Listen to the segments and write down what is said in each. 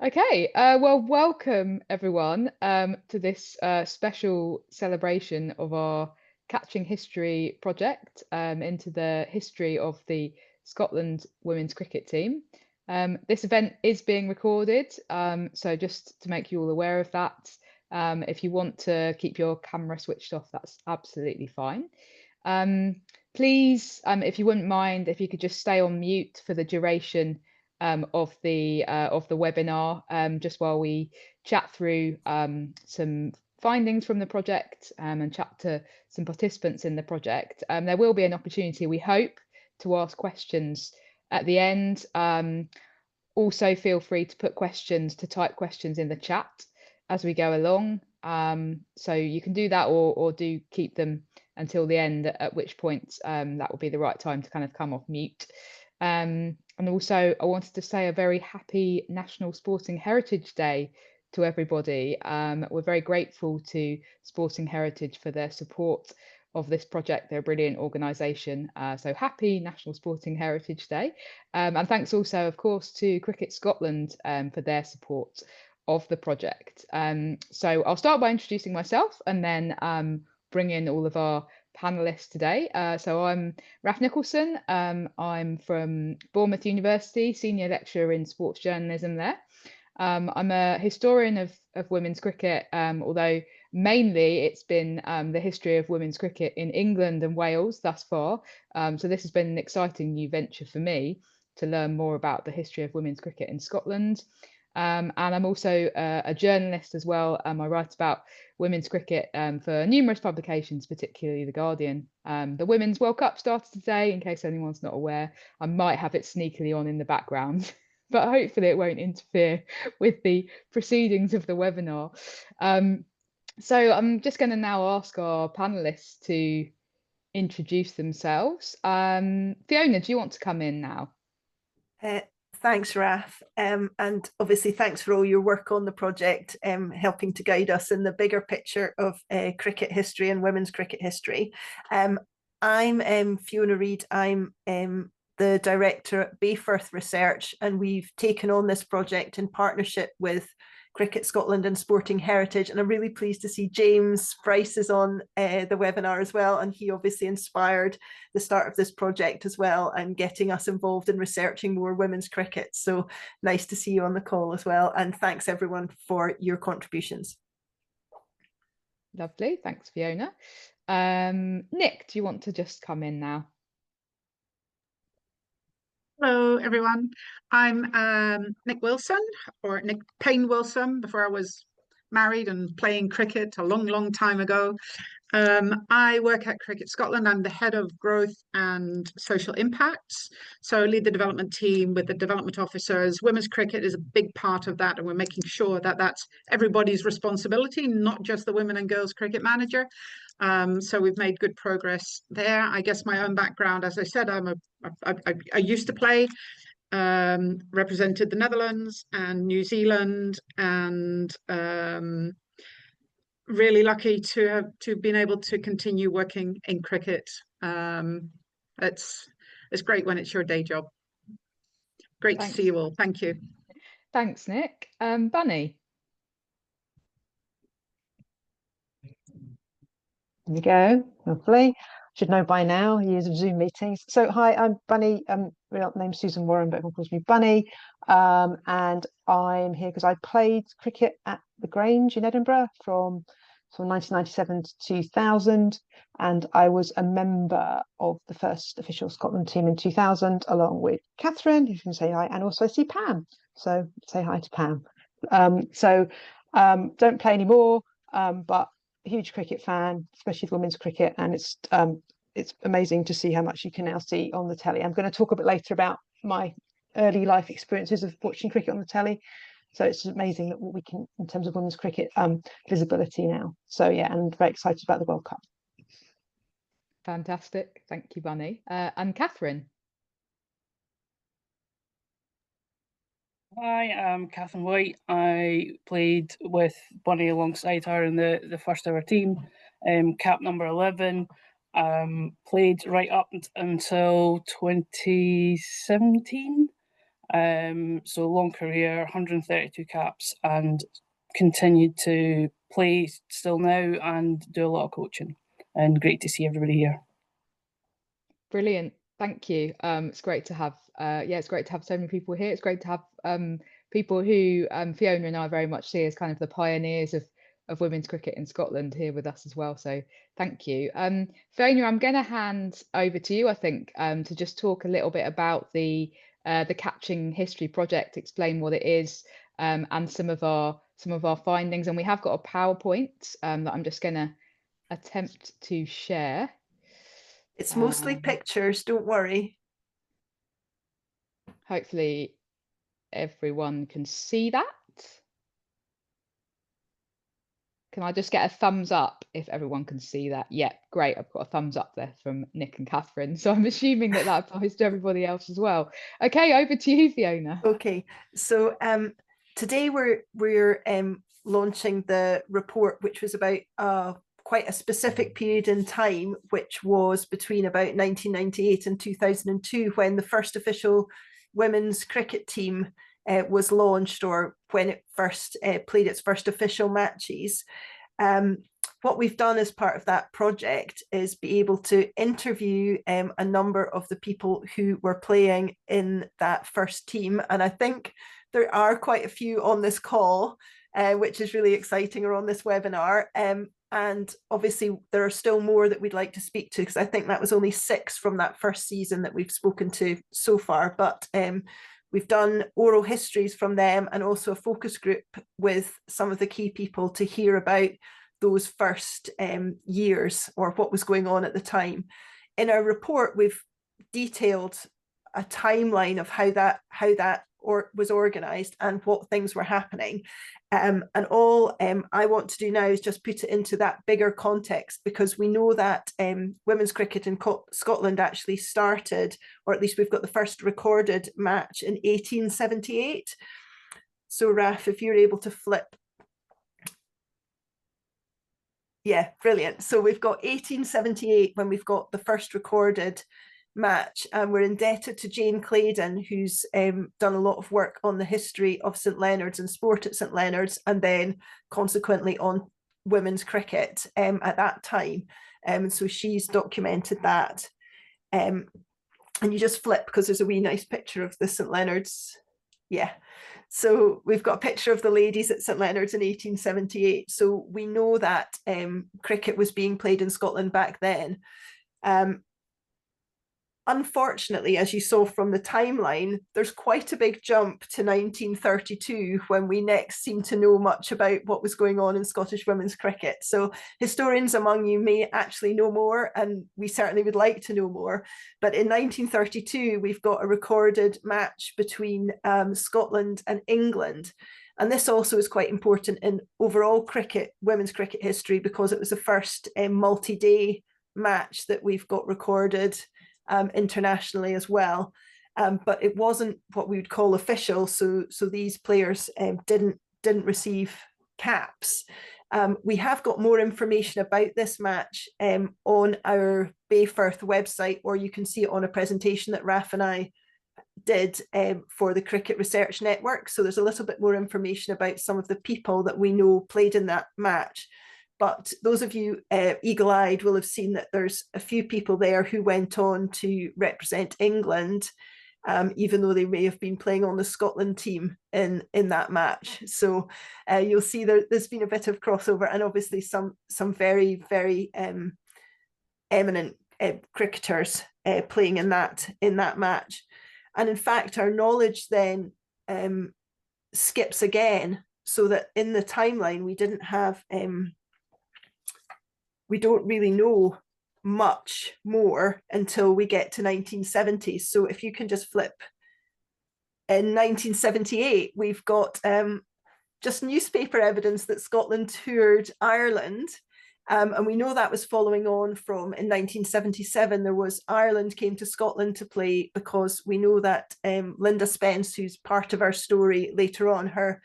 Okay, well, welcome everyone to this special celebration of our Catching History project into the history of the Scotland women's cricket team. This event is being recorded, so just to make you all aware of that, if you want to keep your camera switched off, that's absolutely fine. Please, if you wouldn't mind, if you could just stay on mute for the duration of the webinar, just while we chat through some findings from the project and chat to some participants in the project. There will be an opportunity, we hope, to ask questions at the end. Also, feel free to put questions, to type questions in the chat as we go along. So you can do that, or do keep them until the end, at which point that will be the right time to kind of come off mute. And also, I wanted to say a very happy National Sporting Heritage Day to everybody. We're very grateful to Sporting Heritage for their support of this project. They're a brilliant organisation. So happy National Sporting Heritage Day. And thanks also, of course, to Cricket Scotland for their support of the project. So I'll start by introducing myself and then bring in all of our panelists today. So I'm Raf Nicholson. I'm from Bournemouth University, senior lecturer in sports journalism there. I'm a historian of women's cricket, although mainly it's been the history of women's cricket in England and Wales thus far. So this has been an exciting new venture for me to learn more about the history of women's cricket in Scotland. And I'm also a journalist as well. I write about women's cricket for numerous publications, particularly The Guardian. The Women's World Cup started today, in case anyone's not aware. I might have it sneakily on in the background, but hopefully it won't interfere with the proceedings of the webinar. So I'm just going to now ask our panelists to introduce themselves. Fiona, do you want to come in now? Thanks, Raf, and obviously thanks for all your work on the project, helping to guide us in the bigger picture of cricket history and women's cricket history. I'm Fiona Reid. I'm the director at Bayfirth Research, and we've taken on this project in partnership with Cricket Scotland and Sporting Heritage, and I'm really pleased to see James Bryce is on the webinar as well, and he obviously inspired the start of this project as well and getting us involved in researching more women's cricket. So nice to see you on the call as well, and thanks everyone for your contributions. Lovely, thanks Fiona. Nick, do you want to just come in now? Hello, everyone. I'm Nick Wilson, or Nick Payne Wilson, before I was married and playing cricket a long, long time ago. I work at Cricket Scotland. I'm the head of growth and social impacts. So I lead the development team with the development officers. Women's cricket is a big part of that, and we're making sure that that's everybody's responsibility, not just the women and girls cricket manager. So we've made good progress there. I guess my own background, as I said, I used to play, represented the Netherlands and New Zealand, and really lucky to have been able to continue working in cricket. It's great when it's your day job. Great Thanks. to see you all. Thank you. Thanks, Nick. Bunny. There you go. Lovely. Should know by now, years of Zoom meetings. So hi, I'm Bunny. Real name's Susan Warren, but everyone calls me Bunny. And I'm here because I played cricket at the Grange in Edinburgh from 1997 to 2000, and I was a member of the first official Scotland team in 2000, along with Kathryn, who can say hi, and also I see Pam. So say hi to Pam. Don't play anymore, but huge cricket fan, especially the women's cricket, and it's amazing to see how much you can now see on the telly. I'm going to talk a bit later about my early life experiences of watching cricket on the telly. So it's amazing that what we can, in terms of women's cricket visibility now. So yeah, and very excited about the World Cup. Fantastic, thank you, Bunny. And Kathryn. Hi, I'm Kathryn White. I played with Bunny alongside her in the first ever team, cap number 11. Played right up until 2017. So long career, 132 caps, and continued to play still now and do a lot of coaching. And great to see everybody here. Brilliant. Thank you. It's great to have, it's great to have so many people here. It's great to have people who Fiona and I very much see as kind of the pioneers of women's cricket in Scotland here with us as well. So thank you. Fiona, I'm going to hand over to you, I think, to just talk a little bit about the Catching History project, explain what it is, and some of our findings. And we have got a PowerPoint that I'm just going to attempt to share. It's mostly pictures, don't worry. Hopefully everyone can see that. Can I just get a thumbs up if everyone can see that? Yeah, great. I've got a thumbs up there from Nick and Kathryn. So I'm assuming that applies to everybody else as well. Okay, over to you, Fiona. Okay, so today we're launching the report, which was about quite a specific period in time, which was between about 1998 and 2002, when the first official women's cricket team was launched, or when it first played its first official matches. What we've done as part of that project is be able to interview a number of the people who were playing in that first team. And I think there are quite a few on this call, which is really exciting, or on this webinar. And obviously there are still more that we'd like to speak to, because I think that was only 6 from that first season that we've spoken to so far. But we've done oral histories from them, and also a focus group with some of the key people to hear about those first years, or what was going on at the time. In our report, we've detailed a timeline of how that was organised and what things were happening. And all I want to do now is just put it into that bigger context, because we know that women's cricket in Scotland actually started, or at least we've got the first recorded match in 1878. So Raf, if you're able to flip. Yeah, brilliant. So we've got 1878 when we've got the first recorded match, and we're indebted to Jane Claydon, who's done a lot of work on the history of St Leonard's and sport at St Leonard's, and then consequently on women's cricket at that time. So she's documented that. And you just flip, because there's a wee nice picture of the St Leonard's. Yeah. So we've got a picture of the ladies at St Leonard's in 1878. So we know that cricket was being played in Scotland back then. Unfortunately, as you saw from the timeline, there's quite a big jump to 1932, when we next seem to know much about what was going on in Scottish women's cricket. So historians among you may actually know more, and we certainly would like to know more. But in 1932, we've got a recorded match between Scotland and England. And this also is quite important in overall cricket, women's cricket history, because it was the first multi-day match that we've got recorded internationally as well, but it wasn't what we would call official. So these players didn't receive caps. We have got more information about this match on our Bayfirth website, or you can see it on a presentation that Raf and I did for the Cricket Research Network. So there's a little bit more information about some of the people that we know played in that match. But those of you eagle-eyed will have seen that there's a few people there who went on to represent England, even though they may have been playing on the Scotland team in that match. So you'll see there's been a bit of crossover, and obviously some very, very eminent cricketers playing in that match. And in fact, our knowledge then skips again, so that in the timeline we didn't have we don't really know much more until we get to 1970s. So if you can just flip, in 1978, we've got just newspaper evidence that Scotland toured Ireland. And we know that was following on from, in 1977, there was Ireland came to Scotland to play, because we know that Linda Spence, who's part of our story later on, her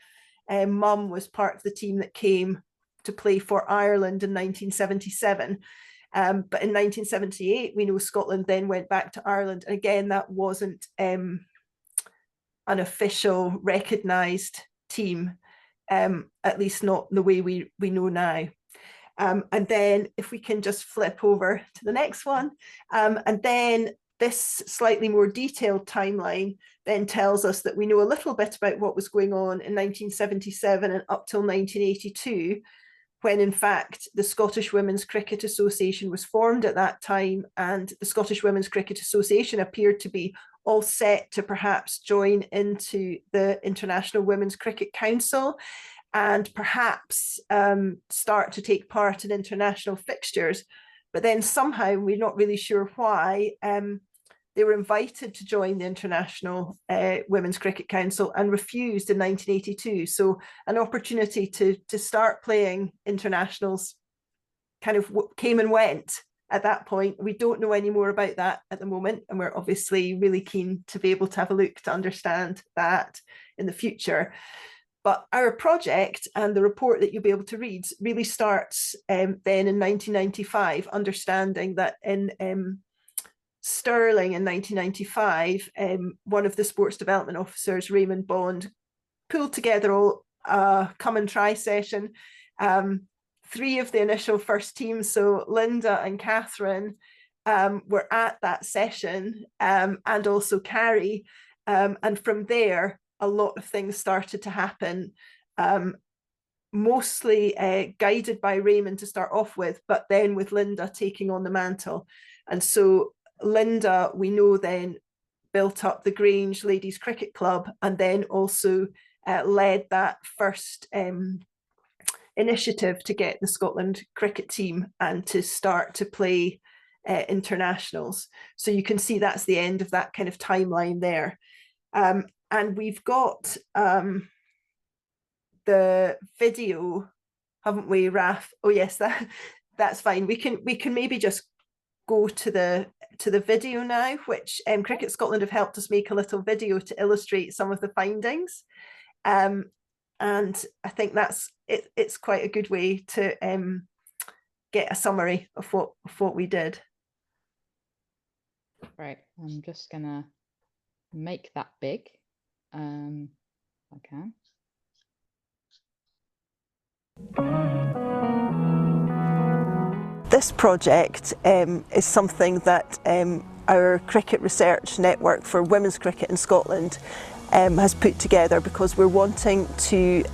mum was part of the team that came to play for Ireland in 1977. But in 1978, we know Scotland then went back to Ireland. And again, that wasn't an official recognised team, at least not the way we know now. And then if we can just flip over to the next one, and then this slightly more detailed timeline then tells us that we know a little bit about what was going on in 1977 and up till 1982, when in fact the Scottish Women's Cricket Association was formed at that time, and the Scottish Women's Cricket Association appeared to be all set to perhaps join into the International Women's Cricket Council and perhaps start to take part in international fixtures. But then somehow, we're not really sure why, they were invited to join the International Women's Cricket Council and refused in 1982. So an opportunity to start playing internationals kind of came and went at that point. We don't know any more about that at the moment, and we're obviously really keen to be able to have a look to understand that in the future. But our project and the report that you'll be able to read really starts then in 1995, understanding that in Stirling in 1995, one of the sports development officers, Raymond Bond, pulled together a come and try session. 3 of the initial first team, so Linda and Kathryn, were at that session, and also Carrie. And from there, a lot of things started to happen, mostly guided by Raymond to start off with, but then with Linda taking on the mantle. And so Linda, we know, then built up the Grange Ladies Cricket Club, and then also led that first initiative to get the Scotland cricket team and to start to play internationals. So you can see that's the end of that kind of timeline there. And we've got the video, haven't we, Raf? Oh yes, that's fine. We can maybe just go to the video now, which Cricket Scotland have helped us make a little video to illustrate some of the findings. And I think that's it's quite a good way to get a summary of what we did. Right, I'm just gonna make that big. I can. This project is something that our Cricket Research Network for Women's Cricket in Scotland has put together, because we're wanting to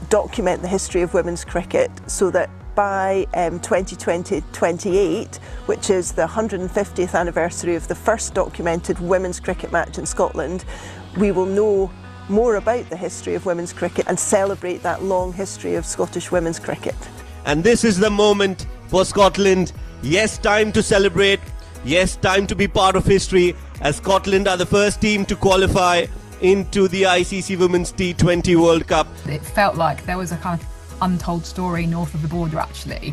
document the history of women's cricket so that by 2028, which is the 150th anniversary of the first documented women's cricket match in Scotland, we will know more about the history of women's cricket and celebrate that long history of Scottish women's cricket. And this is the moment for Scotland. Yes, time to celebrate. Yes, time to be part of history, as Scotland are the first team to qualify into the ICC Women's T20 World Cup. It felt like there was a kind of untold story north of the border, actually.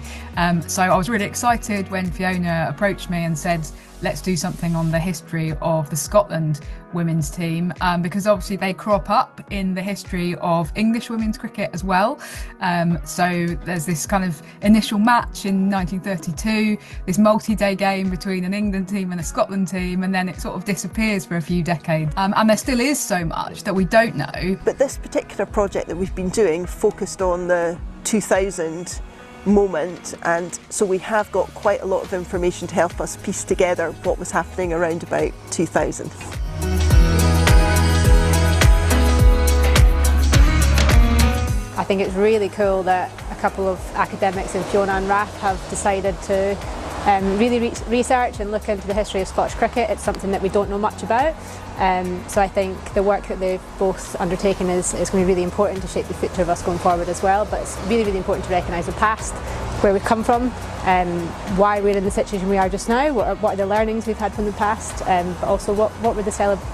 So I was really excited when Fiona approached me and said, let's do something on the history of the Scotland women's team, because obviously they crop up in the history of English women's cricket as well. So there's this kind of initial match in 1932, this multi-day game between an England team and a Scotland team, and then it sort of disappears for a few decades. And there still is so much that we don't know. But this particular project that we've been doing focused on the 2000 moment, and so we have got quite a lot of information to help us piece together what was happening around about 2000. I think it's really cool that a couple of academics in Fiona and Raf have decided to really research and look into the history of Scottish cricket. It's something that we don't know much about. So I think the work that they've both undertaken is going to be really important to shape the future of us going forward as well. But it's really, really important to recognise the past, where we've come from, why we're in the situation we are just now, what are the learnings we've had from the past, but also what were the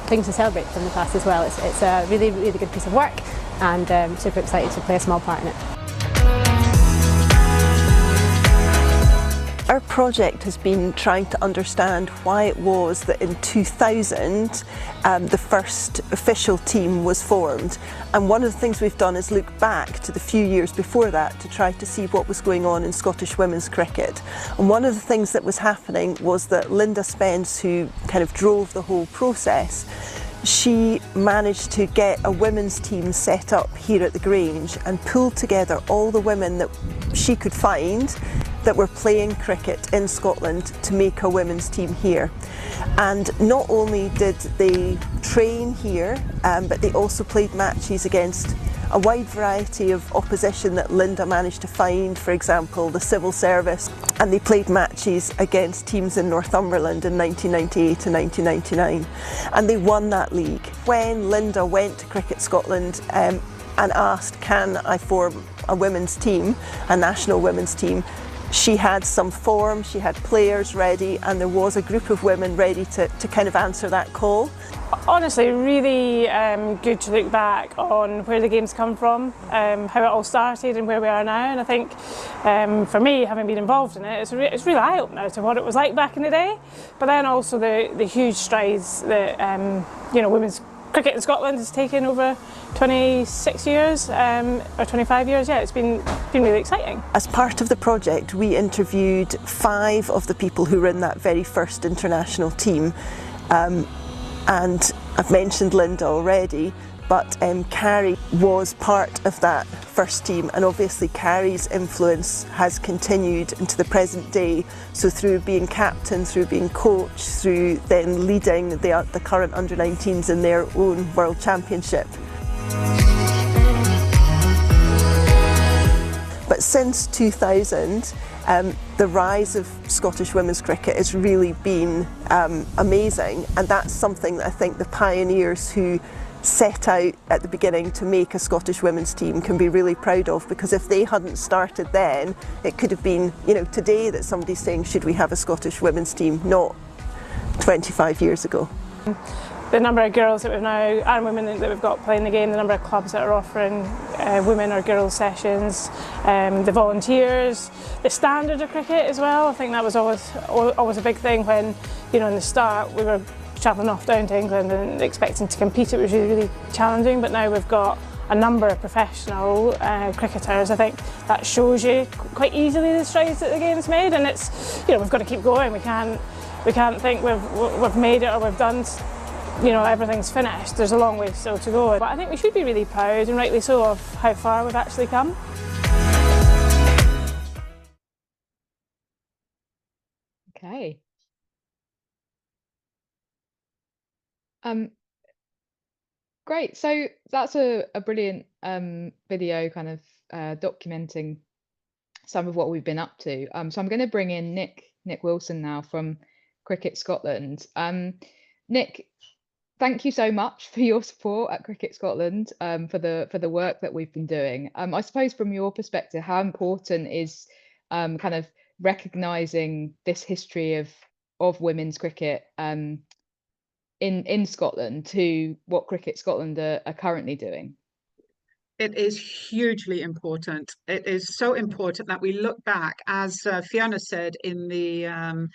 things to celebrate from the past as well. It's a really, really good piece of work, and super excited to play a small part in it. Our project has been trying to understand why it was that in 2000 the first official team was formed, and one of the things we've done is look back to the few years before that to try to see what was going on in Scottish women's cricket. And one of the things that was happening was that Linda Spence, who kind of drove the whole process, she managed to get a women's team set up here at the Grange and pulled together all the women that she could find that were playing cricket in Scotland to make a women's team here. And not only did they train here, but they also played matches against a wide variety of opposition that Linda managed to find, for example, the civil service, and they played matches against teams in Northumberland in 1998 and 1999, and they won that league. When Linda went to Cricket Scotland and asked, can I form a women's team, a national women's team, she had some form, she had players ready, and there was a group of women ready to kind of answer that call. Honestly, really good to look back on where the game's come from, how it all started and where we are now. And I think for me, having been involved in it, it's really eye-opener to what it was like back in the day. But then also the huge strides that women's cricket in Scotland has taken over 26 years or 25 years. Yeah, it's been really exciting. As part of the project, we interviewed 5 of the people who were in that very first international team. And I've mentioned Linda already, but Carrie was part of that first team, and obviously Carrie's influence has continued into the present day. So through being captain, through being coach, through then leading the current under-19s in their own World Championship. But since 2000, the rise of Scottish women's cricket has really been amazing, and that's something that I think the pioneers who set out at the beginning to make a Scottish women's team can be really proud of, because if they hadn't started then, it could have been, today that somebody's saying, should we have a Scottish women's team, not 25 years ago. The number of girls that we've now, and women that we've got playing the game, the number of clubs that are offering women or girls sessions, the volunteers, the standard of cricket as well. I think that was always a big thing when, in the start we were travelling off down to England and expecting to compete. It was really, really challenging, but now we've got a number of professional cricketers. I think that shows you quite easily the strides that the game's made, and it's, we've got to keep going. We can't think we've made it or we've done, everything's finished. There's a long way still to go. But I think we should be really proud, and rightly so, of how far we've actually come. Okay. Great. So that's a brilliant video kind of documenting some of what we've been up to. So I'm going to bring in Nick Wilson now from Cricket Scotland. Nick, thank you so much for your support at Cricket Scotland, for the work that we've been doing. I suppose from your perspective, how important is kind of recognising this history of women's cricket in Scotland to what Cricket Scotland are currently doing? It is hugely important. It is so important that we look back, as Fiona said in the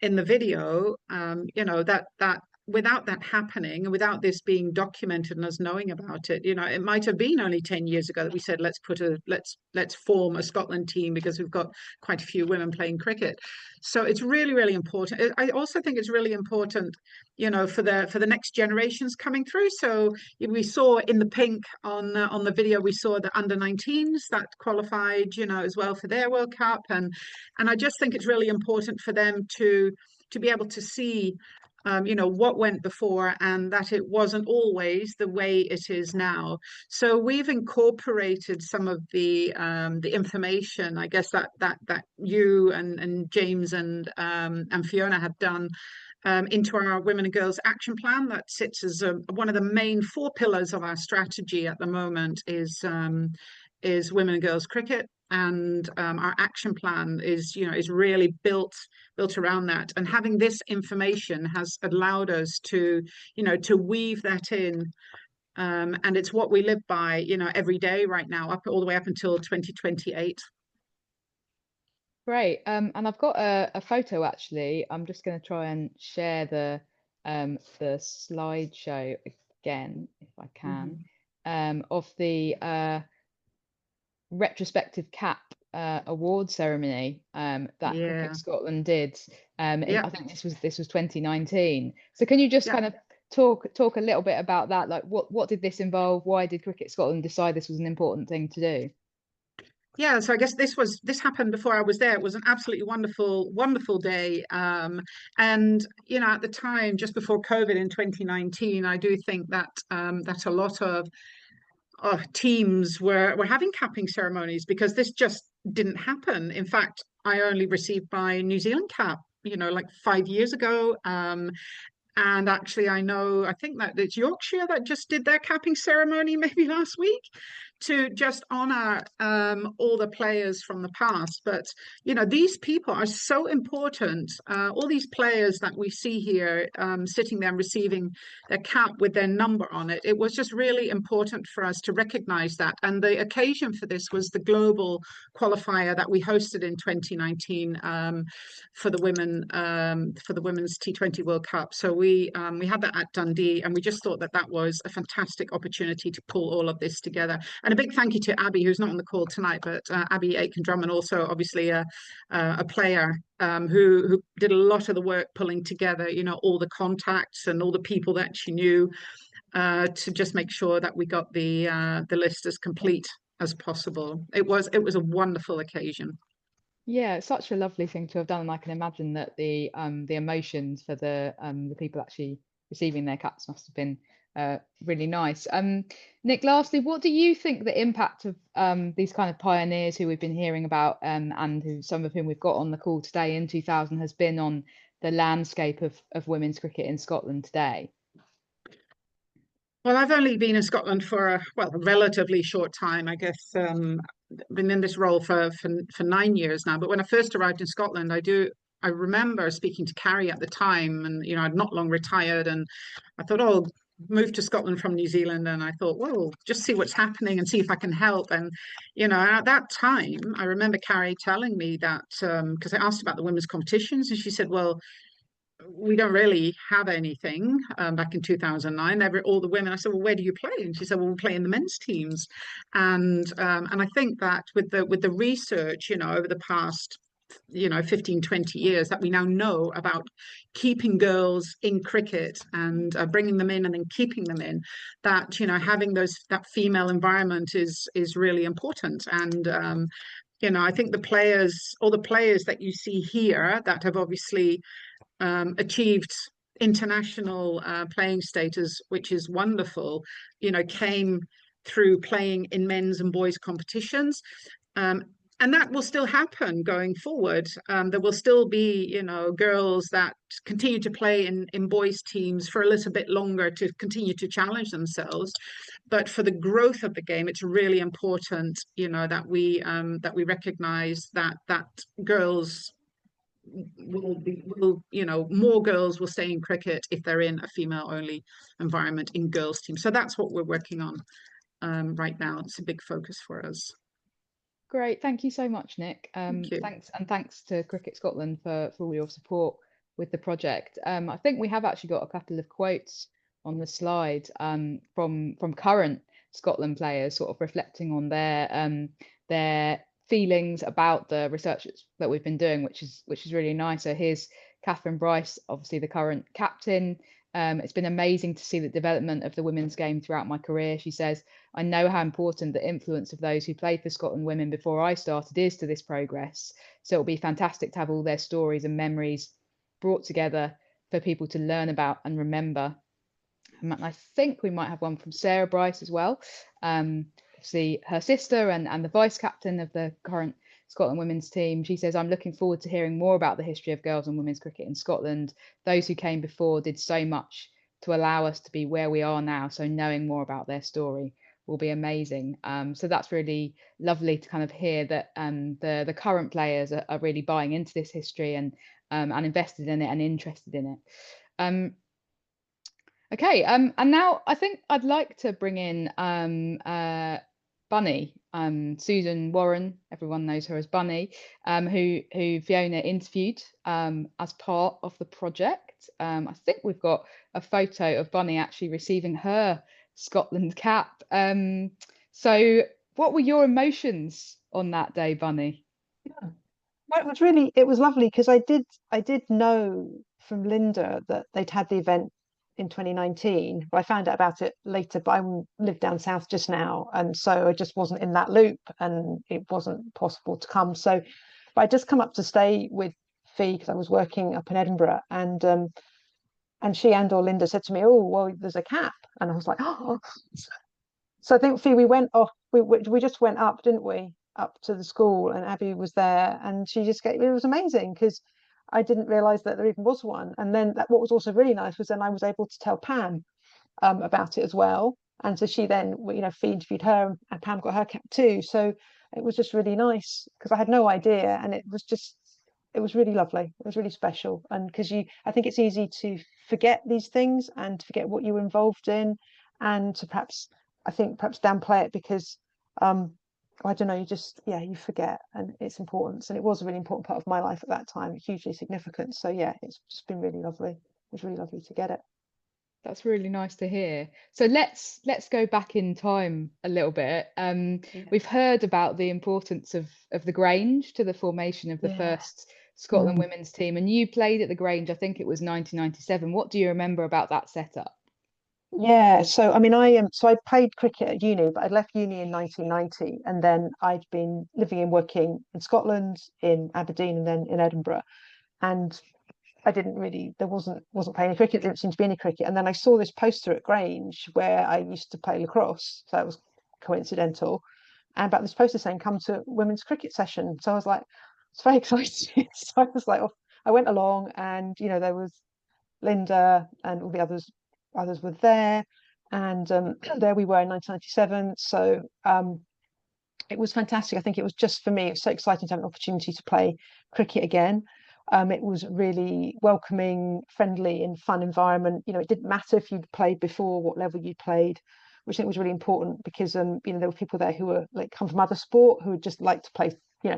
video, that without that happening, and without this being documented and us knowing about it, it might have been only 10 years ago that we said let's form a Scotland team, because we've got quite a few women playing cricket. So it's really, really important. I also think it's really important, for the next generations coming through. So we saw in the pink on the video, we saw the under-19s that qualified, as well for their World Cup, and I just think it's really important for them to be able to see what went before, and that it wasn't always the way it is now. So we've incorporated some of the information, I guess, that you and James and Fiona have done into our Women and Girls Action Plan that sits as one of the main 4 pillars of our strategy at the moment is women and girls cricket. And our action plan is really built around that, and having this information has allowed us to weave that in, and it's what we live by every day right now, all the way up until 2028. Great. And I've got a photo actually. I'm just going to try and share the slideshow again if I can, of the retrospective cap award ceremony that Cricket Scotland did. I think this was 2019. So can you just kind of talk a little bit about that? Like, what did this involve? Why did Cricket Scotland decide this was an important thing to do? Yeah, so I guess this happened before I was there. It was an absolutely wonderful day. And you know, at the time, just before COVID in 2019, I do think that that a lot of teams were having capping ceremonies, because this just didn't happen. In fact, I only received my New Zealand cap, you know, like 5 years ago. And actually, I think that it's Yorkshire that just did their capping ceremony maybe last week, to just honour all the players from the past. But, you know, these people are so important. All these players that we see here sitting there and receiving their cap with their number on it. It was just really important for us to recognise that. And the occasion for this was the global qualifier that we hosted in 2019 for the women's T20 World Cup. So we had that at Dundee, and we just thought that that was a fantastic opportunity to pull all of this together. And a big thank you to Abby, who's not on the call tonight, but Abby Aitken-Drummond, also obviously a player who did a lot of the work pulling together, you know, all the contacts and all the people that she knew to just make sure that we got the list as complete as possible. It was a wonderful occasion. Yeah, it's such a lovely thing to have done, and I can imagine that the emotions for the people actually receiving their caps must have been really nice. Nick, lastly, what do you think the impact of these kind of pioneers who we've been hearing about and who some of whom we've got on the call today in 2000 has been on the landscape of women's cricket in Scotland today? Well, I've only been in Scotland for a relatively short time, I guess. Been in this role for 9 years now. But when I first arrived in Scotland, I remember speaking to Carrie at the time, and you know, I'd not long retired, and I thought, oh, moved to Scotland from New Zealand, and I thought, well, just see what's happening and see if I can help. And you know, at that time, I remember Carrie telling me that because I asked about the women's competitions, and she said, well, we don't really have anything back in 2009. All the women. I said, well, where do you play? And she said, well, we play in the men's teams. And I think that with the research, you know, over the past 15, 20 years, that we now know about keeping girls in cricket and bringing them in and then keeping them in, that, you know, having that female environment is really important. And you know, I think all the players that you see here that have obviously achieved international playing status, which is wonderful, you know, came through playing in men's and boys competitions. And that will still happen going forward. There will still be, you know, girls that continue to play in boys' teams for a little bit longer to continue to challenge themselves. But for the growth of the game, it's really important, you know, that we recognise that girls will, you know, more girls will stay in cricket if they're in a female-only environment in girls' teams. So that's what we're working on right now. It's a big focus for us. Great, thank you so much, Nick. Thank you. Thanks to Cricket Scotland for all your support with the project. I think we have actually got a couple of quotes on the slide from current Scotland players, sort of reflecting on their feelings about the research that we've been doing, which is really nice. So here's Kathryn Bryce, obviously the current captain. It's been amazing to see the development of the women's game throughout my career. She says, I know how important the influence of those who played for Scotland women before I started is to this progress. So it'll be fantastic to have all their stories and memories brought together for people to learn about and remember. And I think we might have one from Sarah Bryce as well. Obviously her sister and the vice captain of the current Scotland women's team. She says, I'm looking forward to hearing more about the history of girls and women's cricket in Scotland. Those who came before did so much to allow us to be where we are now. So knowing more about their story will be amazing. So that's really lovely to kind of hear that the current players are really buying into this history and invested in it and interested in it. Okay, and now I think I'd like to bring in Bunny, Susan Warren, everyone knows her as Bunny, who Fiona interviewed as part of the project. I think we've got a photo of Bunny actually receiving her Scotland cap. So what were your emotions on that day, Bunny? Yeah. Well, it was lovely because I did know from Linda that they'd had the event in 2019, but I found out about it later. But I live down south just now, and so I just wasn't in that loop, and it wasn't possible to come. So, but I just come up to stay with Fee because I was working up in Edinburgh, and she and or Linda said to me, "Oh, well, there's a cap," and I was like, "Oh." So I think Fee, we went off. We just went up, didn't we? Up to the school, and Abby was there, and she just it was amazing because I didn't realise that there even was one. And then what was also really nice was then I was able to tell Pam about it as well. And so she then, Fee interviewed her, and Pam got her cap too. So it was just really nice because I had no idea, and it was really lovely. It was really special, and because I think it's easy to forget these things and to forget what you were involved in, and to perhaps downplay it because I don't know, you forget, and it's important. And it was a really important part of my life at that time, hugely significant. So yeah, it's just been really lovely. It was really lovely to get it. That's really nice to hear. So let's go back in time a little bit. We've heard about the importance of the Grange to the formation of the first Scotland women's team, and you played at the Grange, I think it was 1997. What do you remember about that setup? Yeah, so I mean, so I played cricket at uni, but I'd left uni in 1990, and then I'd been living and working in Scotland, in Aberdeen, and then in Edinburgh, and I wasn't playing any cricket. There didn't seem to be any cricket, and then I saw this poster at Grange where I used to play lacrosse, so that was coincidental, and about this poster saying come to women's cricket session. So I was like, it's very exciting. So I was like, I went along, and there was Linda and all the others were there, and there we were in 1997. So it was fantastic. I think it was just for me, it was so exciting to have an opportunity to play cricket again. It was really welcoming, friendly, and fun environment. It didn't matter if you'd played before, what level you played, which I think was really important because there were people there who were come from other sport who would just like to play,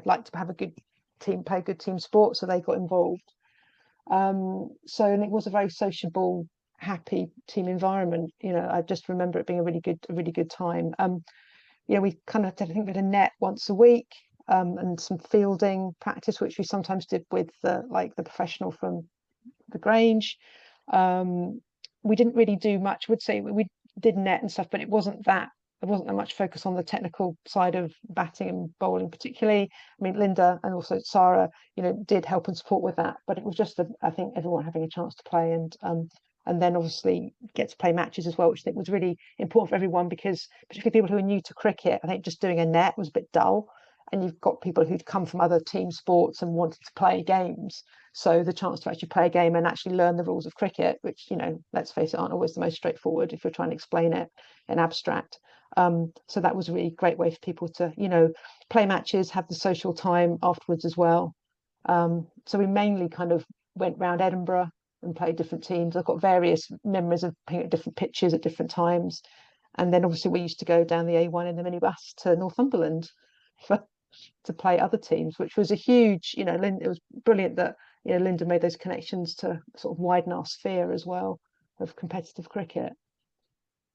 like to have a good team, play good team sport, so they got involved. And it was a very sociable, happy team environment. I just remember it being a really good time. We kind of did, I think we had a net once a week, and some fielding practice, which we sometimes did with the professional from the Grange. We didn't really do much. I would say we did net and stuff, but there wasn't that much focus on the technical side of batting and bowling particularly. I mean, Linda and also Sarah, did help and support with that, but it was just I think everyone having a chance to play, and then obviously get to play matches as well, which I think was really important for everyone because particularly people who are new to cricket, I think just doing a net was a bit dull, and you've got people who'd come from other team sports and wanted to play games. So the chance to actually play a game and actually learn the rules of cricket, which, let's face it, aren't always the most straightforward if you're trying to explain it in abstract. So that was a really great way for people to, play matches, have the social time afterwards as well. So we mainly kind of went round Edinburgh and played different teams. I've got various memories of playing at different pitches at different times. And then obviously we used to go down the A1 in the minibus to Northumberland to play other teams, which was a huge, it was brilliant that, Linda made those connections to sort of widen our sphere as well of competitive cricket.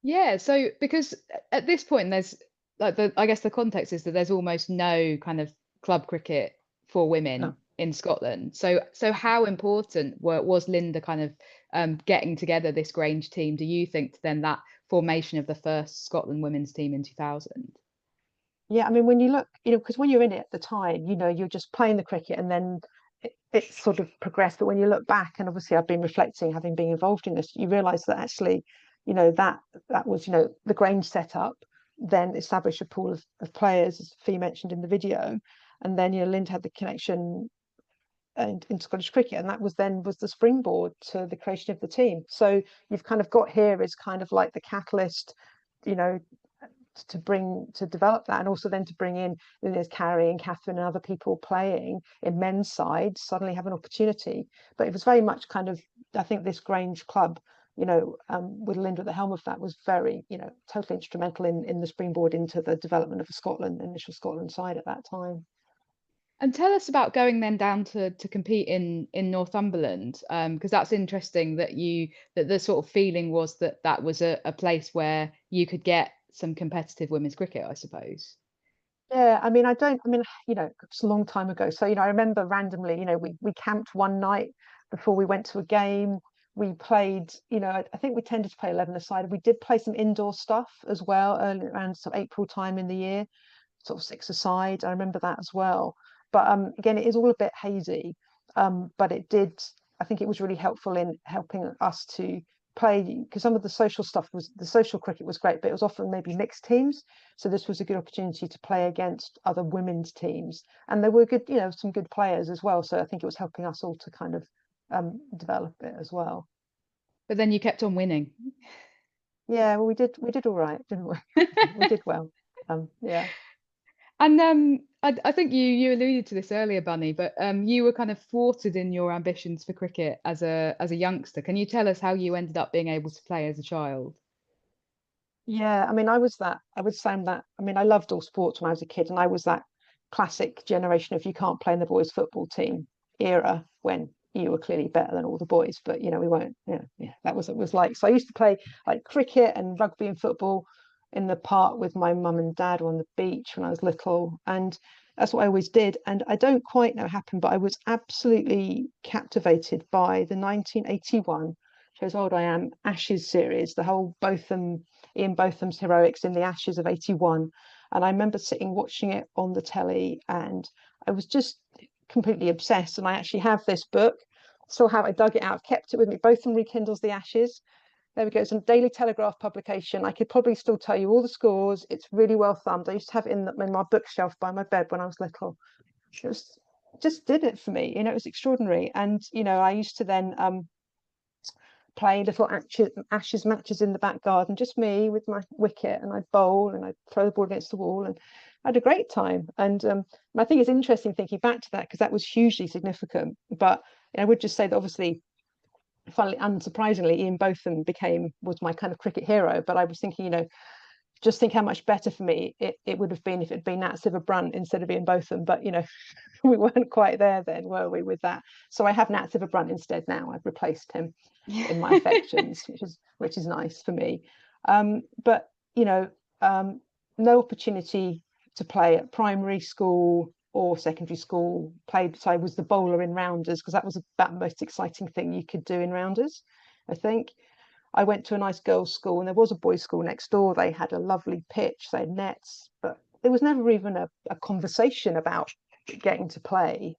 Yeah, so because at this point there's I guess the context is that there's almost no kind of club cricket for women in Scotland. So how important was Linda kind of getting together this Grange team, do you think, then that formation of the first Scotland women's team in 2000? Yeah, I mean, when you look, because when you're in it at the time, you're just playing the cricket and then it sort of progressed. But when you look back, and obviously I've been reflecting, having been involved in this, you realise that actually, that was, the Grange setup, then established a pool of players, as Fee mentioned in the video. And then, Linda had the connection in Scottish cricket, and that was the springboard to the creation of the team. So you've kind of got here is kind of like the catalyst, to develop that, and also then to bring in, there's Carrie and Kathryn and other people playing in men's side suddenly have an opportunity. But it was very much kind of, I think this Grange club, with Linda at the helm of that, was very, totally instrumental in the springboard into the development of the initial Scotland side at that time. And tell us about going then down to compete in Northumberland, because that's interesting that the sort of feeling was that was a place where you could get some competitive women's cricket, I suppose. Yeah, I mean, it's a long time ago. So, I remember randomly, we camped one night before we went to a game. we played, I think we tended to play 11-a-side. We did play some indoor stuff as well, early around sort of April time in the year, sort of 6-a-side. I remember that as well. But again, it is all a bit hazy. But I think it was really helpful in helping us to play, because some of the social cricket was great, but it was often maybe mixed teams. So this was a good opportunity to play against other women's teams. And there were good, some good players as well. So I think it was helping us all to kind of develop it as well. But then you kept on winning. Yeah, well, we did all right, didn't we? We did well. Yeah. And I think you alluded to this earlier, Bunny, but you were kind of thwarted in your ambitions for cricket as a youngster. Can you tell us how you ended up being able to play as a child? Yeah, I mean, I would say that, I mean, I loved all sports when I was a kid, and I was that classic generation of you can't play in the boys' football team era when you were clearly better than all the boys, but we weren't, that was what it was like. So I used to play like cricket and rugby and football in the park with my mum and dad, or on the beach when I was little, and that's what I always did. And I don't quite know what happened, but I was absolutely captivated by the 1981, shows how old I am, Ashes series, the whole Ian Botham's heroics in the Ashes of 81. And I remember sitting watching it on the telly, and I was just completely obsessed. And I actually have this book, still have, I dug it out, kept it with me. Botham rekindles the Ashes. There we go. It's a Daily Telegraph publication. I could probably still tell you all the scores. It's really well thumbed. I used to have it in my bookshelf by my bed when I was little. It was just did it for me. It was extraordinary. And I used to then play little Ashes matches in the back garden, just me with my wicket, and I'd bowl and I'd throw the ball against the wall, and I had a great time. And I think it's interesting thinking back to that, because that was hugely significant. But I would just say that obviously, funnily, unsurprisingly, Ian Botham was my kind of cricket hero. But I was thinking, just think how much better for me it would have been if it had been Nat Sciver-Brunt instead of Ian Botham. But we weren't quite there then, were we, with that? So I have Nat Sciver-Brunt instead now. I've replaced him in my affections, which is nice for me. But no opportunity to play at primary school or secondary school. So I was the bowler in rounders, because that was about the most exciting thing you could do in rounders, I think. I went to a nice girls' school, and there was a boys' school next door. They had a lovely pitch, they had nets, but there was never even a conversation about getting to play,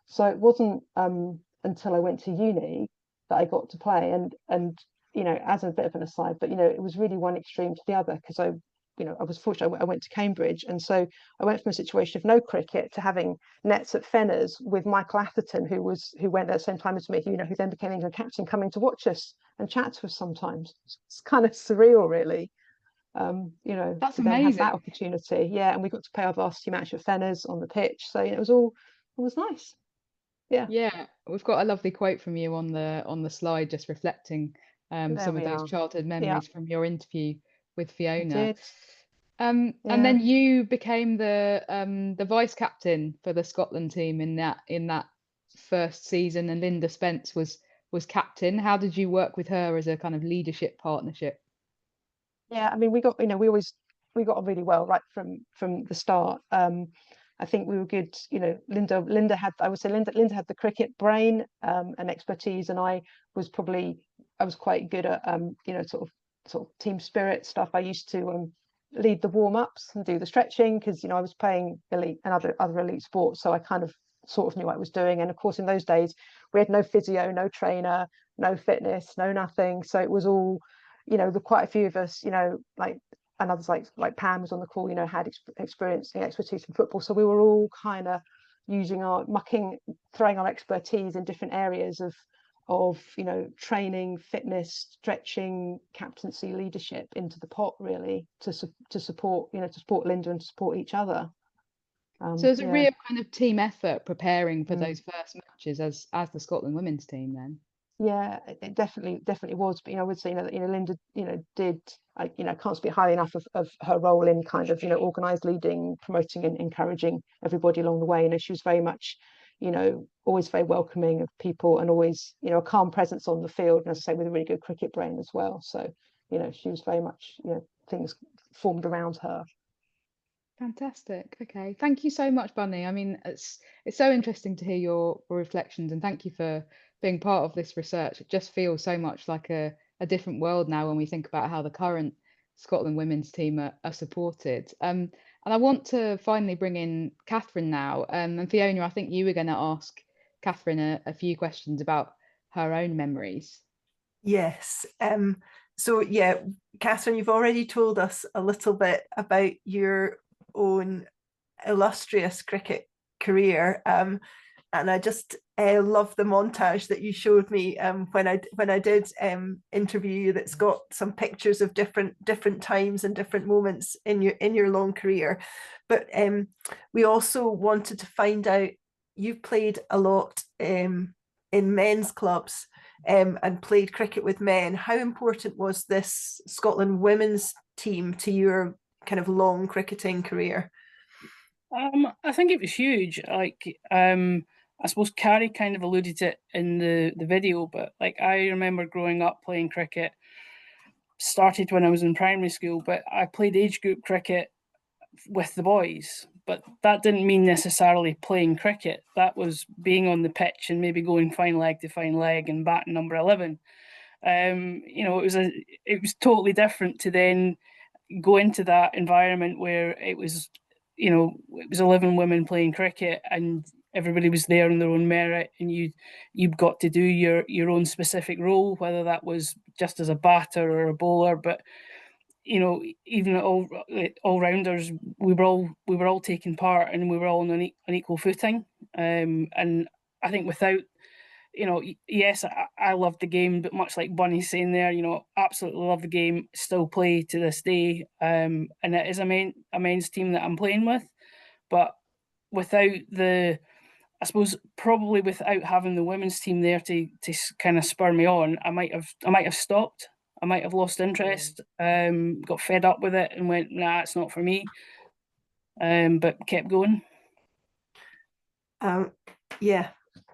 So it wasn't until I went to uni that I got to play. And as a bit of an aside, but it was really one extreme to the other, because I was fortunate. I went to Cambridge, and so I went from a situation of no cricket to having nets at Fenners with Michael Atherton, who went there at the same time as me, who then became England captain, coming to watch us and chat to us sometimes. It's kind of surreal, really. That's to then have amazing. that opportunity. Yeah, and we got to play our varsity match at Fenners on the pitch, so it was nice. Yeah, we've got a lovely quote from you on the slide, just reflecting some of those childhood memories from your interview with Fiona. And then you became the vice captain for the Scotland team in that first season, and Linda Spence was captain. How did you work with her as a kind of leadership partnership? Yeah, I mean, we got on really well right from the start. I think we were good. Linda had the cricket brain and expertise, and I was quite good at sort of team spirit stuff. I used to lead the warm-ups and do the stretching, because I was playing elite and other elite sports, so I kind of sort of knew what I was doing. And of course, in those days we had no physio, no trainer, no fitness, no nothing, so it was all quite a few of us, and others like Pam was on the call, had experience and expertise in football, so we were all kind of using throwing our expertise in different areas of training, fitness, stretching, captaincy, leadership into the pot, really, to support Linda and to support each other. So it's a real kind of team effort preparing for those first matches as the Scotland women's team then. Yeah, it definitely was. But I would say that Linda did, I can't speak highly enough of her role in kind of organised, leading, promoting and encouraging everybody along the way. She was very much always very welcoming of people, and always a calm presence on the field, and as I say, with a really good cricket brain as well. So she was very much things formed around her. Fantastic. Okay, thank you so much, Bunny. I mean, it's so interesting to hear your reflections, and thank you for being part of this research. It just feels so much like a different world now when we think about how the current Scotland women's team are supported. And I want to finally bring in Kathryn now. And Fiona, I think you were going to ask Kathryn a few questions about her own memories. Yes. So yeah, Kathryn, you've already told us a little bit about your own illustrious cricket career, and I just love the montage that you showed me when I did interview you. That's got some pictures of different times and different moments in your long career. But we also wanted to find out, you've played a lot in men's clubs. And played cricket with men. How important was this Scotland women's team to your kind of long cricketing career? I think it was huge. Like, I suppose Carrie kind of alluded to it in the video, but like I remember growing up playing cricket. Started when I was in primary school, but I played age group cricket with the boys, but that didn't mean necessarily playing cricket. That was being on the pitch and maybe going fine leg to fine leg and batting number 11. It was totally different to then go into that environment where it was 11 women playing cricket and everybody was there on their own merit, and you've got to do your own specific role, whether that was just as a batter or a bowler. But even all rounders, we were all taking part, and we were all on an equal footing. And I think without, yes, I love the game, but much like Bunny's saying there, absolutely love the game, still play to this day. And it is a men's team that I'm playing with, but without probably without having the women's team there to kind of spur me on, I might have stopped. I might have lost interest, got fed up with it and went, nah, it's not for me. But kept going. Yeah.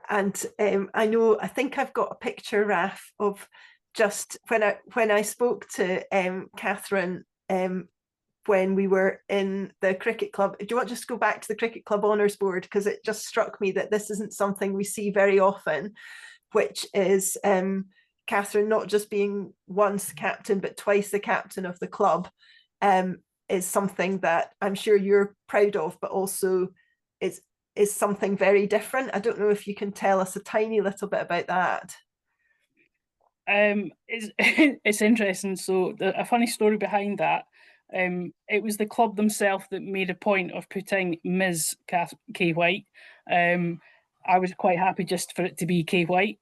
And I think I've got a picture, Raf, of just when I spoke to Kathryn when we were in the cricket club. Do you want to just go back to the cricket club honours board? Because it just struck me that this isn't something we see very often, which is Kathryn not just being once the captain, but twice the captain of the club, is something that I'm sure you're proud of, but also is something very different. I don't know if you can tell us a tiny little bit about that. It's interesting. So a funny story behind that. It was the club themselves that made a point of putting Ms. K White. I was quite happy just for it to be K White.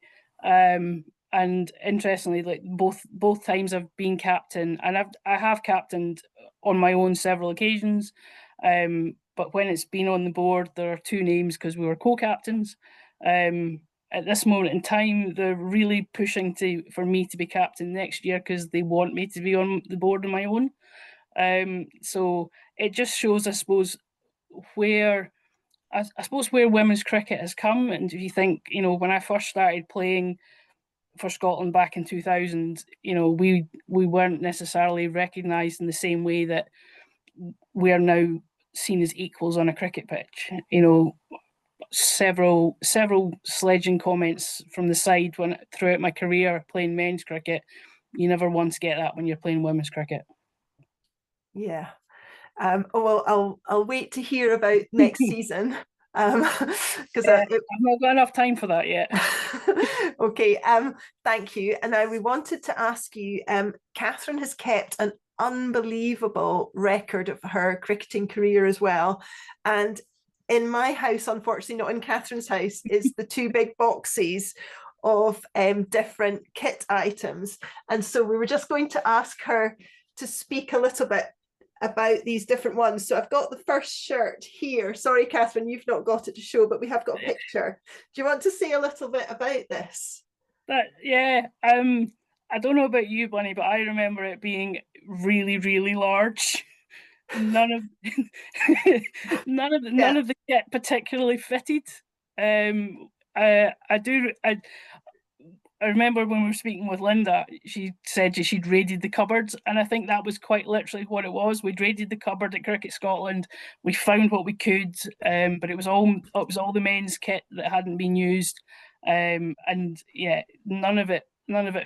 And interestingly, like both times I've been captain, and I have captained on my own several occasions. But when it's been on the board, there are two names because we were co-captains. At this moment in time, they're really pushing for me to be captain next year because they want me to be on the board on my own. So it just shows, I suppose, where women's cricket has come. And if you think, when I first started playing for Scotland back in 2000, we weren't necessarily recognised in the same way that we are now seen as equals on a cricket pitch. Several sledging comments from the side throughout my career playing men's cricket. You never once get that when you're playing women's cricket. Yeah. Well, I'll wait to hear about next season. Because I've not got enough time for that yet. Okay. Thank you. And now we wanted to ask you, Kathryn has kept an unbelievable record of her cricketing career as well. And in my house, unfortunately not in Kathryn's house, is the two big boxes of different kit items. And so we were just going to ask her to speak a little bit about these different ones. So I've got the first shirt here. Sorry, Kathryn, you've not got it to show, but we have got a picture. Do you want to say a little bit about this? I don't know about you, Bunny, but I remember it being really, really large. None of the kit particularly fitted. I remember when we were speaking with Linda, she said she'd raided the cupboards, and I think that was quite literally what it was. We'd raided the cupboard at Cricket Scotland. We found what we could, but it was all the men's kit that hadn't been used. And yeah, none of it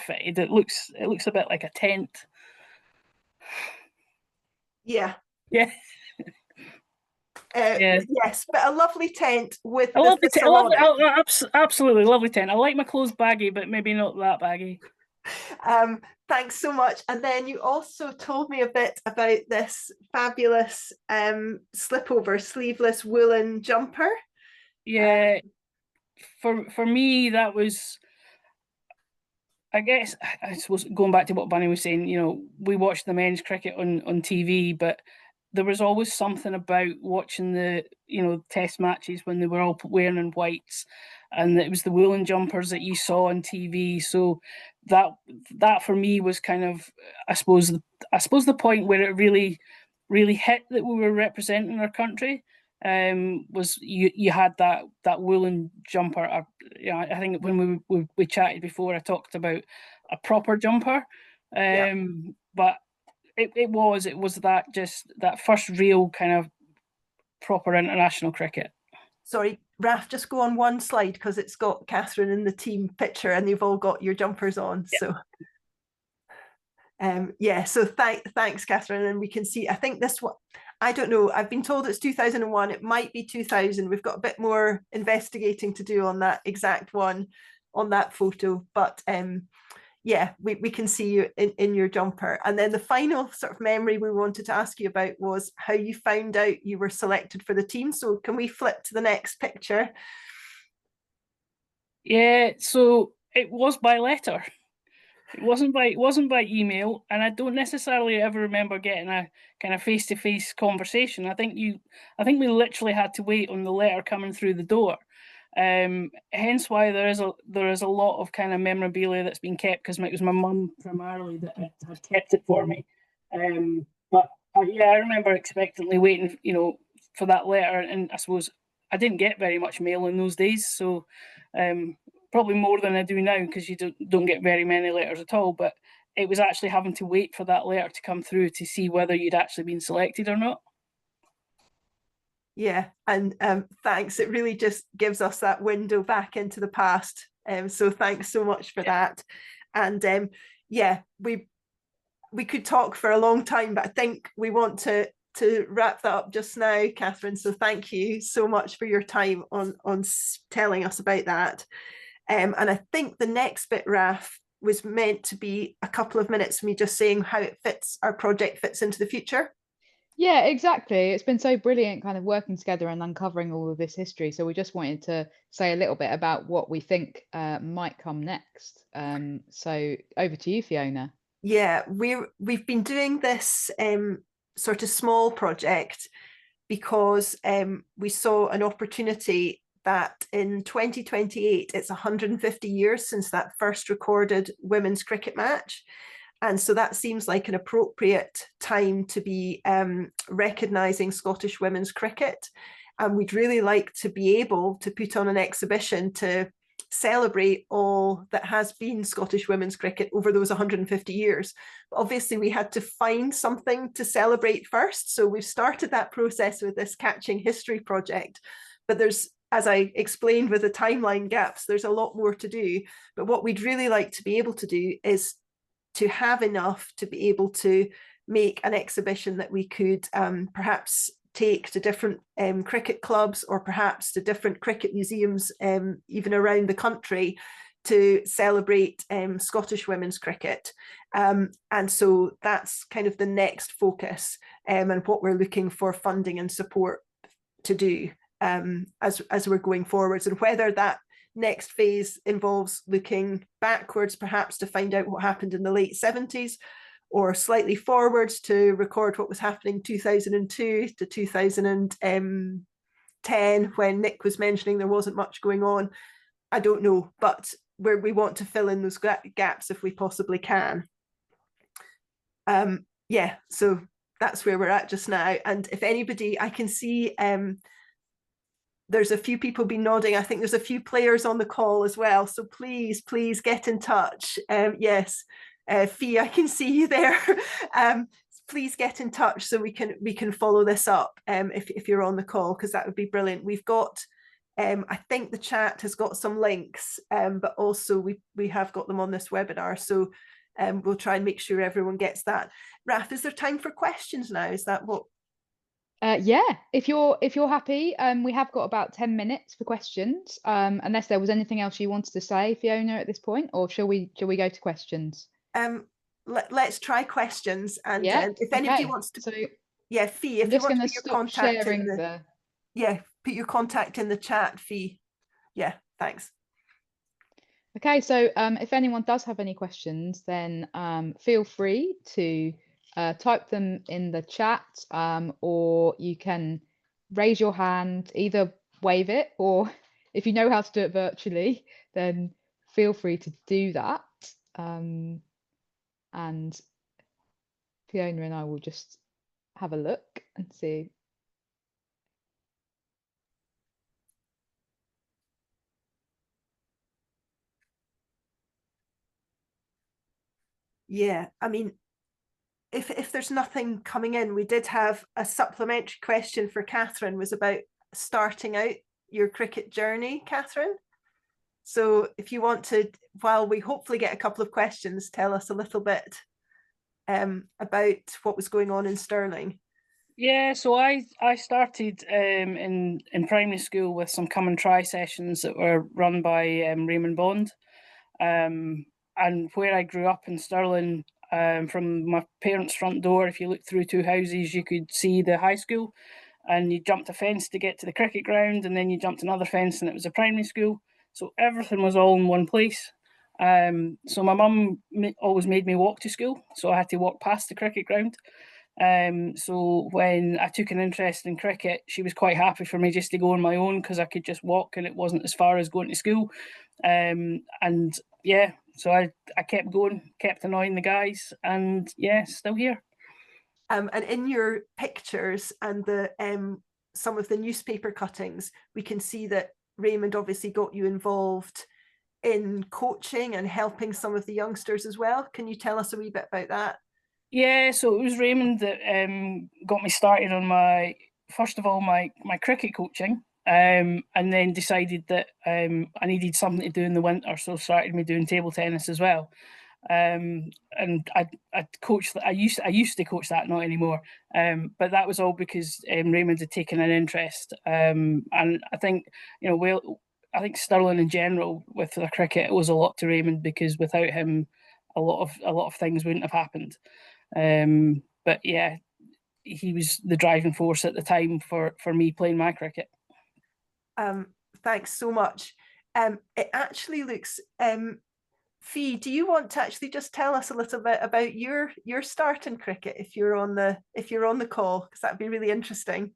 fitted. It looks a bit like a tent. Yeah. Yeah. Yes, but a lovely tent with I love the tent. Absolutely lovely tent. I like my clothes baggy, but maybe not that baggy. Thanks so much. And then you also told me a bit about this fabulous slipover sleeveless woolen jumper. Yeah, for me that was, I guess, I suppose, going back to what Bunny was saying, you know, we watched the men's cricket on TV, but there was always something about watching the, you know, test matches when they were all wearing in whites, and it was the woolen jumpers that you saw on TV. So that for me was kind of, I suppose the point where it really hit that we were representing our country. Was you had that woolen jumper. I think when we chatted before, I talked about a proper jumper, but it was that first real kind of proper international cricket. Sorry, Raf, just go on one slide because it's got Kathryn in the team picture and they've all got your jumpers on. Yeah. So thanks, Kathryn. And we can see, I think this one, I don't know, I've been told it's 2001, it might be 2000. We've got a bit more investigating to do on that exact one, on that photo, but we can see you in your jumper. And then the final sort of memory we wanted to ask you about was how you found out you were selected for the team. So can we flip to the next picture? Yeah, so it was by letter. It wasn't by email, and I don't necessarily ever remember getting a kind of face-to-face conversation. I think we literally had to wait on the letter coming through the door. Hence why there is a lot of kind of memorabilia that's been kept, because it was my mum primarily that had kept it for me. But I remember expectantly waiting, you know, for that letter, and I suppose I didn't get very much mail in those days, so probably more than I do now, because you don't get very many letters at all. But it was actually having to wait for that letter to come through to see whether you'd actually been selected or not. Yeah, and thanks. It really just gives us that window back into the past. So thanks so much for that. And we could talk for a long time, but I think we want to wrap that up just now, Kathryn. So thank you so much for your time on telling us about that. And I think the next bit, Raf, was meant to be a couple of minutes of me just saying how our project fits into the future. Yeah, exactly. It's been so brilliant kind of working together and uncovering all of this history. So we just wanted to say a little bit about what we think might come next. So over to you, Fiona. Yeah, we've been doing this sort of small project because we saw an opportunity that in 2028, it's 150 years since that first recorded women's cricket match. And so that seems like an appropriate time to be recognising Scottish women's cricket. And we'd really like to be able to put on an exhibition to celebrate all that has been Scottish women's cricket over those 150 years. But obviously, we had to find something to celebrate first. So we've started that process with this Catching History project. But there's, as I explained with the timeline gaps, there's a lot more to do. But what we'd really like to be able to do is to have enough to be able to make an exhibition that we could perhaps take to different cricket clubs, or perhaps to different cricket museums even around the country, to celebrate Scottish women's cricket. And so that's kind of the next focus, and what we're looking for funding and support to do as we're going forwards. And whether that next phase involves looking backwards, perhaps to find out what happened in the late 70s, or slightly forwards to record what was happening 2002 to 2010, when Nick was mentioning there wasn't much going on. I don't know, but we want to fill in those gaps if we possibly can. So that's where we're at just now. And if anybody, I can see there's a few people been nodding. I think there's a few players on the call as well. So please get in touch. Yes, Fee, I can see you there. Please get in touch so we can follow this up if you're on the call, because that would be brilliant. We've got I think the chat has got some links, but also we have got them on this webinar. So we'll try and make sure everyone gets that. Raf, is there time for questions now? Is that what? Yeah, if you're happy, we have got about 10 minutes for questions. Unless there was anything else you wanted to say, Fiona, at this point, or shall we go to questions? Let's try questions, and Yeah, if anybody okay. wants to, So yeah, Fee, if I'm you just want going to to put your stop contact sharing in the. Yeah, put your contact in the chat, Fee. Yeah, thanks. Okay, so if anyone does have any questions, then feel free to type them in the chat, or you can raise your hand, either wave it, or if you know how to do it virtually, then feel free to do that. And Fiona and I will just have a look and see. Yeah, I mean, if there's nothing coming in, we did have a supplementary question for Kathryn, was about starting out your cricket journey, Kathryn. So if you want to, while we hopefully get a couple of questions, tell us a little bit about what was going on in Stirling. Yeah, so I started in primary school with some come and try sessions that were run by Raymond Bond, and where I grew up in Stirling, from my parents' front door, if you looked through two houses, you could see the high school, and you jumped a fence to get to the cricket ground, and then you jumped another fence, and it was a primary school. So everything was all in one place. So my mum always made me walk to school, so I had to walk past the cricket ground. So when I took an interest in cricket, she was quite happy for me just to go on my own because I could just walk and it wasn't as far as going to school. And yeah, so I kept going, kept annoying the guys, and yeah, still here. And in your pictures and the some of the newspaper cuttings, we can see that Raymond obviously got you involved in coaching and helping some of the youngsters as well. Can you tell us a wee bit about that? Yeah, so it was Raymond that got me started on my cricket coaching, and then decided that I needed something to do in the winter, so started me doing table tennis as well. And I coached. I used to coach that, not anymore. But that was all because Raymond had taken an interest. And I think I think Stirling in general with the cricket was a lot to Raymond, because without him, a lot of things wouldn't have happened. But yeah, he was the driving force at the time for me playing my cricket. Thanks so much. It actually looks, Fee, do you want to actually just tell us a little bit about your start in cricket if you're on the call, because that'd be really interesting.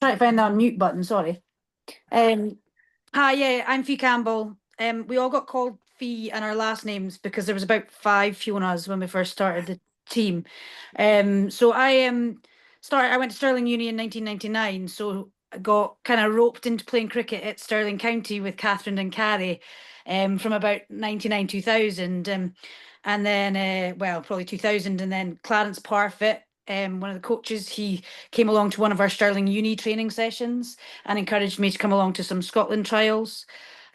Try to find the unmute button, sorry. Hi, yeah, I'm Fee Campbell. We all got called Fee and our last names because there was about 5 Fionas when we first started the team. So I went to Stirling Uni in 1999, so I got kind of roped into playing cricket at Stirling County with Kathryn and Carrie from about 99, 2000, and then, well, probably 2000, and then Clarence Parfitt, one of the coaches, he came along to one of our Stirling Uni training sessions and encouraged me to come along to some Scotland trials.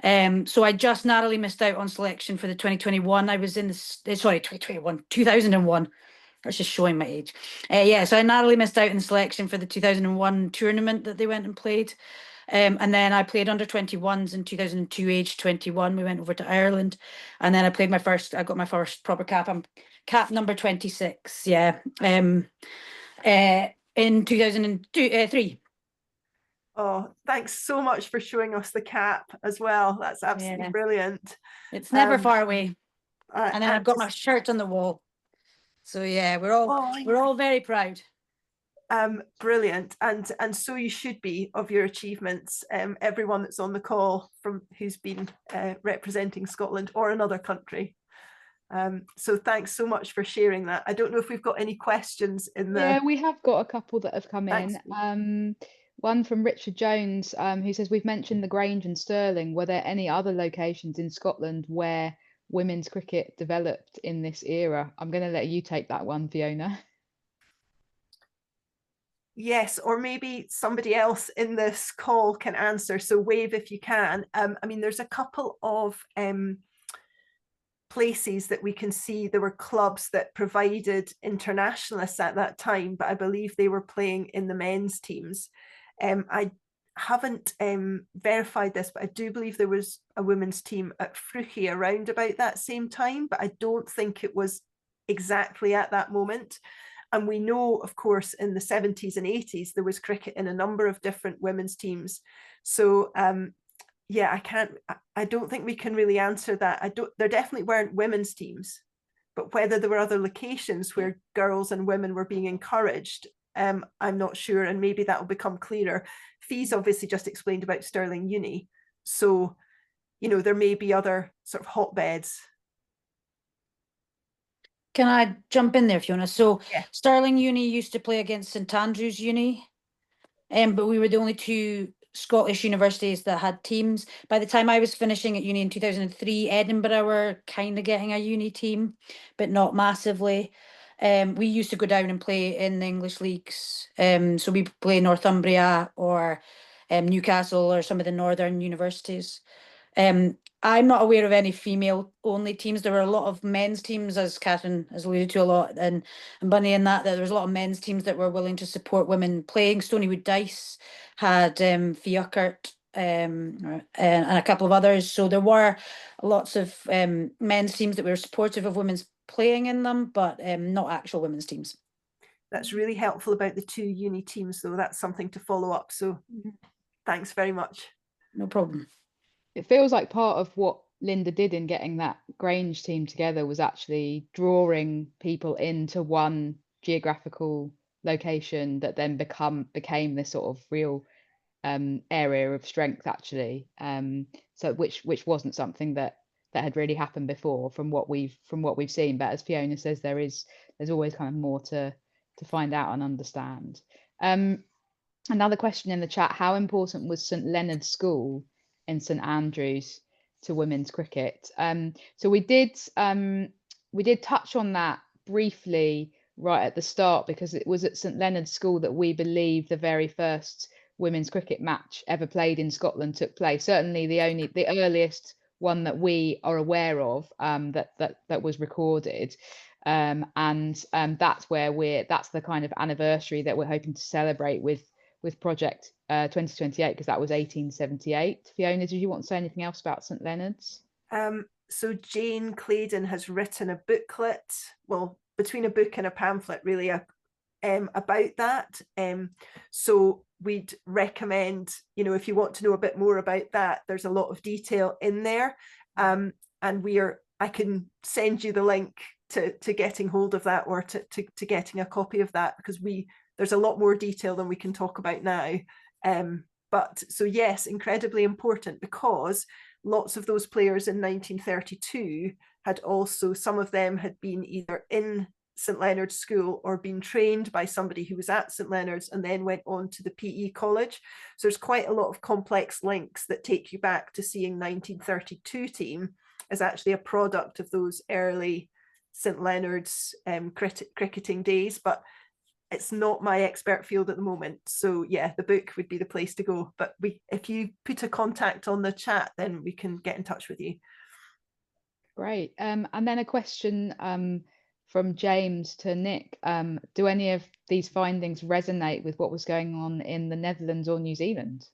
So I just narrowly missed out on selection for the 2021. I was in the 2001. That's just showing my age. Yeah, so I narrowly missed out in the selection for the 2001 tournament that they went and played. And then I played under 21s in 2002, age 21. We went over to Ireland, and then I got my first proper cap. I'm cap number 26. Yeah. In 2003. Oh, thanks so much for showing us the cap as well. That's absolutely brilliant. It's never far away. And then I've got my shirt on the wall. So yeah, we're all very proud. Brilliant, and so you should be of your achievements. Everyone that's on the call from who's been representing Scotland or another country. So thanks so much for sharing that. I don't know if we've got any questions in the. Yeah, we have got a couple that have come in. One from Richard Jones, who says, we've mentioned the Grange and Stirling. Were there any other locations in Scotland where women's cricket developed in this era? I'm going to let you take that one, Fiona. Yes, or maybe somebody else in this call can answer. So wave if you can. I mean, there's a couple of places that we can see there were clubs that provided internationalists at that time, but I believe they were playing in the men's teams. I haven't verified this, but I do believe there was a women's team at Fruchi around about that same time, but I don't think it was exactly at that moment. And we know, of course, in the 70s and 80s, there was cricket in a number of different women's teams. So yeah, I don't think we can really answer that. There definitely weren't women's teams, but whether there were other locations where girls and women were being encouraged, I'm not sure, and maybe that will become clearer. Fee's obviously just explained about Stirling Uni, so there may be other sort of hotbeds. Can I jump in there, Fiona? So Yeah. Stirling Uni used to play against St Andrews Uni, but we were the only two Scottish universities that had teams. By the time I was finishing at uni in 2003, Edinburgh were kind of getting a uni team, but not massively. We used to go down and play in the English leagues. So we play Northumbria or Newcastle or some of the northern universities. I'm not aware of any female-only teams. There were a lot of men's teams, as Kathryn has alluded to a lot, and Bunny in that there was a lot of men's teams that were willing to support women playing. Stonywood Dice had Fiuckert and a couple of others. So there were lots of men's teams that were supportive of women's playing in them, but not actual women's teams. That's really helpful about the two uni teams, though. That's something to follow up. So thanks very much. No problem. It feels like part of what Linda did in getting that Grange team together was actually drawing people into one geographical location that then became this sort of real area of strength, actually. So which wasn't something that had really happened before from what we've seen. But as Fiona says, there's always kind of more to find out and understand. Another question in the chat: how important was St Leonard's School in St Andrews to women's cricket? So we did touch on that briefly right at the start, because it was at St Leonard's School that we believe the very first women's cricket match ever played in Scotland took place. Certainly the earliest one that we are aware of that was recorded. And that's the kind of anniversary that we're hoping to celebrate with Project 2028, because that was 1878. Fiona, did you want to say anything else about St Leonard's? So Jane Claydon has written a booklet, well, between a book and a pamphlet, really, about that. So we'd recommend, if you want to know a bit more about that, there's a lot of detail in there. And I can send you the link to getting hold of that, or to getting a copy of that, because there's a lot more detail than we can talk about now. But so yes, incredibly important, because lots of those players in 1932 had also, some of them had been either in St Leonard's School or been trained by somebody who was at St Leonard's and then went on to the PE college. So there's quite a lot of complex links that take you back to seeing 1932 team as actually a product of those early St Leonard's cricketing days. But it's not my expert field at the moment. So yeah, the book would be the place to go. But if you put a contact on the chat, then we can get in touch with you. Great. And then a question from James to Nick. Do any of these findings resonate with what was going on in the Netherlands or New Zealand?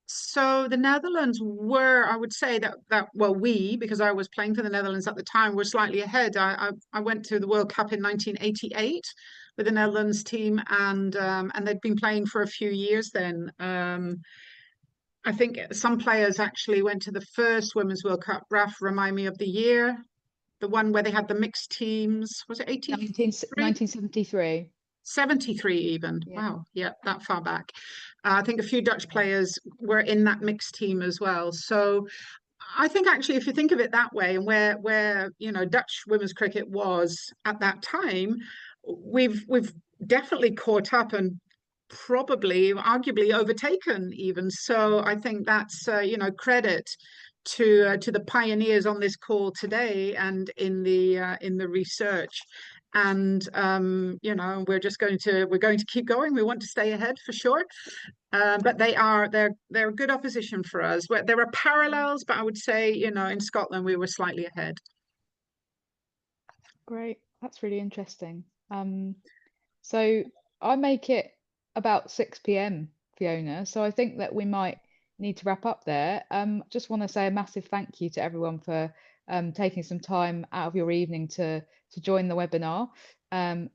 So the Netherlands were, I would say because I was playing for the Netherlands at the time, were slightly ahead. I went to the World Cup in 1988 with the Netherlands team, and they'd been playing for a few years then. I think some players actually went to the first Women's World Cup. Raf, remind me of the year, the one where they had the mixed teams. Was it 1973? 73 even. Yeah. Wow, yeah, that far back. I think a few Dutch players were in that mixed team as well. So I think actually, if you think of it that way, and where Dutch women's cricket was at that time, we've definitely caught up and probably arguably overtaken even. So I think that's credit to the pioneers on this call today and in the research. And you know, we're going to keep going. We want to stay ahead for sure. But they're good opposition for us. There are parallels, but I would say, you know, in Scotland we were slightly ahead. Great, that's really interesting. So I make it about 6 p.m, Fiona, so I think that we might need to wrap up there. Just want to say a massive thank you to everyone for taking some time out of your evening to join the webinar, and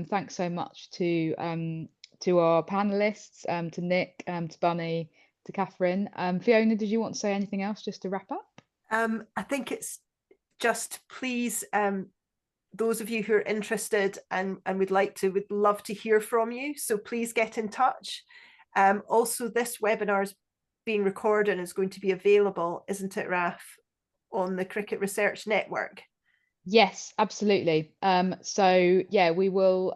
thanks so much to our panelists, to Nick, to Bunny, to Kathryn. Fiona, did you want to say anything else just to wrap up? I think it's just, please, those of you who are interested and would love to hear from you, so please get in touch. Also, this webinar is being recorded and is going to be available, isn't it, Raf, on the Cricket Research Network? Yes, absolutely. So yeah, we will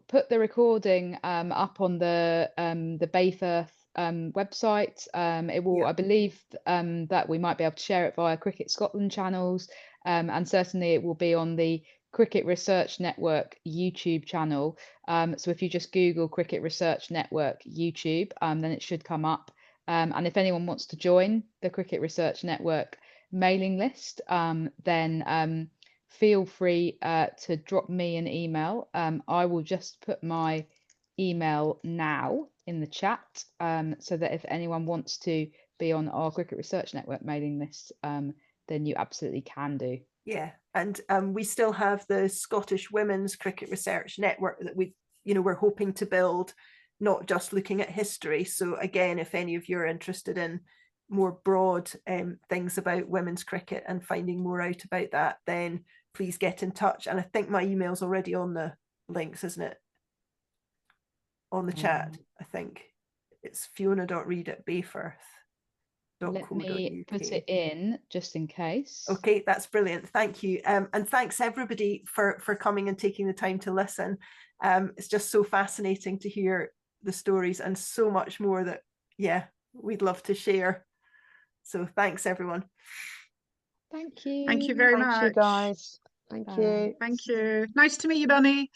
put the recording up on the Bayfirth website. It will, I believe, that we might be able to share it via Cricket Scotland channels, and certainly it will be on the Cricket Research Network YouTube channel. So if you just Google Cricket Research Network YouTube, then it should come up. And if anyone wants to join the Cricket Research Network mailing list, then feel free to drop me an email. I will just put my email now in the chat, so that if anyone wants to be on our Cricket Research Network mailing list, then you absolutely can do. Yeah, and we still have the Scottish Women's Cricket Research Network that we're hoping to build, not just looking at history. So again, if any of you are interested in more broad things about women's cricket and finding more out about that, then please get in touch. And I think my email's already on the links, isn't it? On the chat, I think it's fiona.reid@bayfirth.co.uk. Let me put it in just in case. Okay, that's brilliant. Thank you. And thanks everybody for coming and taking the time to listen. It's just so fascinating to hear the stories and so much more that, yeah, we'd love to share. So thanks everyone. Thank you. Thank you very much. Thank you, guys. Thank you. Thank you. Nice to meet you, Bunny.